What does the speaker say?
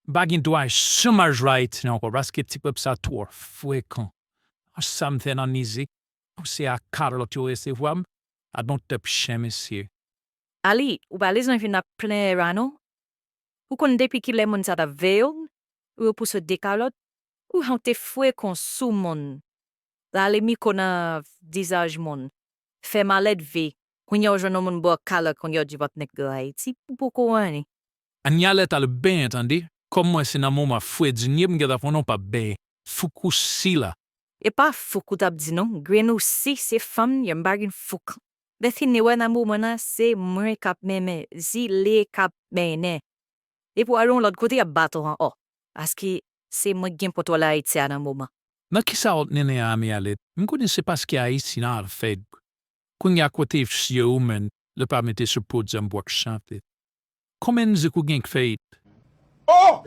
Bagin doa so much right now, rasket tip up sa tour, fuekan. Something uneasy. Se a Carlo tu esse wam, a don't tap shemis. Ali, o baliz na fina plene rano? O kon depi ki lemon sa da veil? O pou se dekalot? O han te fwe kon sou mon? Dale mi kona visage mon. Fe maled ve. Kun yo jano mon bo kala kon yo jivat nek gay. Ti pou ko ani. Anyalet al ben, tandi? Como se na moma fwe dziniem gada fonon pa be. Fukusila. E pa fukut ap di non. Greno si se fam yon bagin fuk. Bethi newe na momana se mre kap meme. Zi le kap mene. E pou aron lod kote a bato han o. Aski se mwen gen poto la iti ana moma. Na kisa ot nene a mi alet, mkone se pas ki a isi na al fed. Kun ya kote fsi umen, le pa mete se pod zan bwak chante. Komen ze ku gen kfeit? Oh!